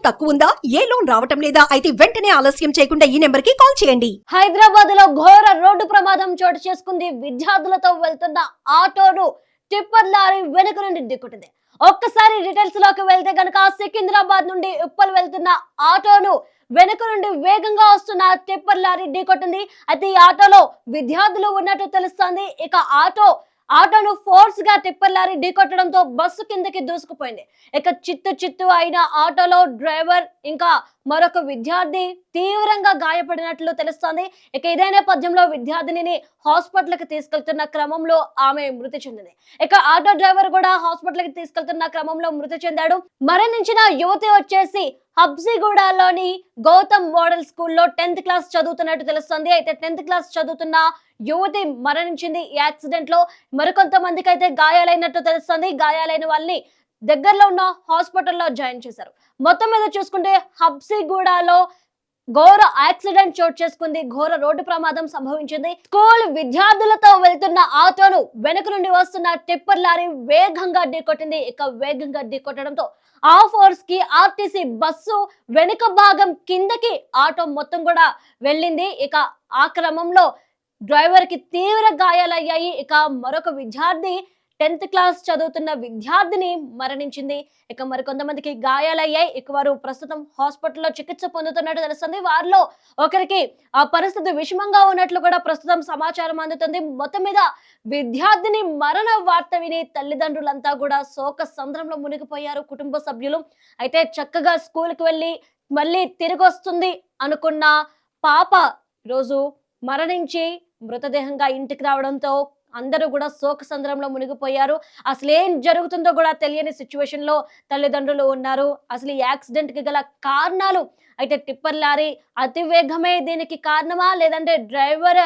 తక్కువ ఉందా? ఏ లోన్ రావటం లేదా? అయితే వెంటనే ఆలస్యం చేయకుండా ఈ నెంబర్ కి కాల్ చేయండి. హైదరాబాద్ లో ఘోర రోడ్డు ప్రమాదం చోటు చేసుకుంది. విద్యార్థులతో వెళ్తున్న ఆటోను టిప్పర్ లారీ వెనుక నుండి ఢీకొట్టింది. ఒక్కసారి డీటెయిల్స్ లోకి వెళ్తే గనక సికింద్రాబాద్ నుండి ఉప్పల్ వెళ్తున్న ఆటోను వెనుక నుండి వేగంగా వస్తున్న టిప్పర్ లారీ ఢీకొట్టింది. అయితే ఈ ఆటోలో విద్యార్థులు ఉన్నట్టు తెలుస్తోంది. ఇక ఆటోను ఫోర్స్ గా టిప్పర్ లారీ ఢీకొట్టడంతో బస్సు కిందకి దూసుకుపోయింది. ఇక చిత్తు అయిన ఆటోలో డ్రైవర్ ఇంకా మరొక విద్యార్థి తీవ్రంగా గాయపడినట్లు తెలుస్తోంది. ఇక ఇదే నేపథ్యంలో విద్యార్థినిని హాస్పిటల్ కి తీసుకెళ్తున్న క్రమంలో ఆమె మృతి చెందింది. ఇక ఆటో డ్రైవర్ కూడా హాస్పిటల్ కి తీసుకెళ్తున్న క్రమంలో మృతి చెందాడు. మరణించిన యువతి వచ్చేసి హబ్సిగూడలోని గౌతమ్ మోడల్ స్కూల్లో 10th క్లాస్ చదువుతున్నట్టు తెలుస్తుంది. అయితే 10th క్లాస్ చదువుతున్న యువతి మరణించింది ఈ యాక్సిడెంట్ లో. మరికొంతమందికి అయితే గాయాలైనట్టు తెలుస్తుంది. గాయాలైన వాళ్ళని దగ్గరలో ఉన్న హాస్పిటల్లో జాయిన్ చేశారు. మొత్తం మీద చూసుకుంటే హబ్సిగూడలో ఘోర యాక్సిడెంట్ చోటు చేసుకుంది. ఘోర రోడ్డు ప్రమాదం సంభవించింది. స్కూల్ విద్యార్థులతో వెళ్తున్న ఆటోను వెనుక నుండి వస్తున్న టిప్పర్ లారీ వేగంగా ఢీకొట్టింది. ఇక వేగంగా ఢీకొట్టడంతో ఆ ఫోర్స్ కి ఆర్టీసీ బస్సు వెనుక భాగం కిందకి ఆటో మొత్తం కూడా వెళ్ళింది. ఇక ఆ క్రమంలో డ్రైవర్ కి తీవ్ర గాయాలయ్యాయి. ఇక మరొక విద్యార్థి 10th క్లాస్ చదువుతున్న విద్యార్థిని మరణించింది. ఇక మరికొంతమందికి గాయాలయ్యాయి. ఇక వారు ప్రస్తుతం హాస్పిటల్లో చికిత్స పొందుతున్నట్టు తెలుస్తుంది. వారిలో ఒకరికి ఆ పరిస్థితి విషమంగా ఉన్నట్లు కూడా ప్రస్తుతం సమాచారం అందుతుంది. మొత్తం మీద విద్యార్థిని మరణ వార్త విని తల్లిదండ్రులంతా కూడా శోక సంద్రంలో మునిగిపోయారు, కుటుంబ సభ్యులు. అయితే చక్కగా స్కూల్కి వెళ్ళి మళ్ళీ తిరిగి వస్తుంది అనుకున్న పాప ఈరోజు మరణించి మృతదేహంగా ఇంటికి రావడంతో అందరూ కూడా శోక సంద్రంలో మునిగిపోయారు. అసలు ఏం జరుగుతుందో కూడా తెలియని సిచ్యువేషన్ లో తల్లిదండ్రులు ఉన్నారు. అసలు ఈ యాక్సిడెంట్ కి గల కారణాలు అయితే టిప్పర్ లారీ అతి వేగమే దీనికి కారణమా, లేదంటే డ్రైవర్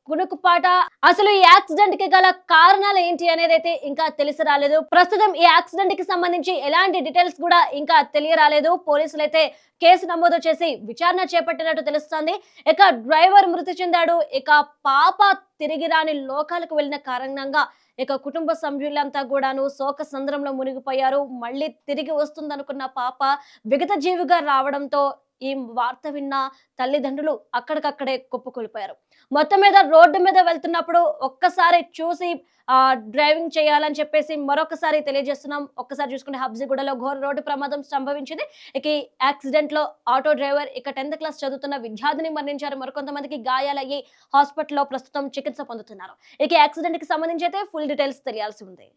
కునుకుపాట, అసలు ఈ యాక్సిడెంట్ కి గల కారణాలు ఏంటి అనేది అయితే ఇంకా తెలిసి రాలేదు. ప్రస్తుతం ఈ యాక్సిడెంట్ కి సంబంధించి ఎలాంటి డీటెయిల్స్ కూడా ఇంకా తెలియరాలేదు. పోలీసులు అయితే కేసు నమోదు చేసి విచారణ చేపట్టినట్టు తెలుస్తోంది. ఇక డ్రైవర్ మృతి చెందాడు. ఇక పాప తిరిగి రాని లోకాలకు వెళ్ళిన కారణంగా ఇక కుటుంబ సభ్యులంతా కూడాను శోక సంద్రంలో మునిగిపోయారు. మళ్ళీ తిరిగి వస్తుందనుకున్న పాప విగత జీవిగా రావడంతో ఈ వార్త విన్న తల్లిదండ్రులు అక్కడికక్కడే కుప్పకూలిపోయారు. మొత్తం మీద రోడ్డు మీద వెళ్తున్నప్పుడు ఒక్కసారి చూసి డ్రైవింగ్ చేయాలని చెప్పేసి మరొకసారి తెలియజేస్తున్నాం. ఒక్కసారి చూసుకుంటే హబ్సిగూడలో ఘోర రోడ్డు ప్రమాదం సంభవించింది. ఇక ఈ యాక్సిడెంట్ లో ఆటో డ్రైవర్ ఇక 10th క్లాస్ చదువుతున్న విద్యార్థిని మరణించారు. మరికొంతమందికి గాయాలయ్యి హాస్పిటల్లో ప్రస్తుతం చికిత్స పొందుతున్నారు. ఇక యాక్సిడెంట్ కి సంబంధించి అయితే ఫుల్ డీటెయిల్స్ తెలియాల్సి ఉంది.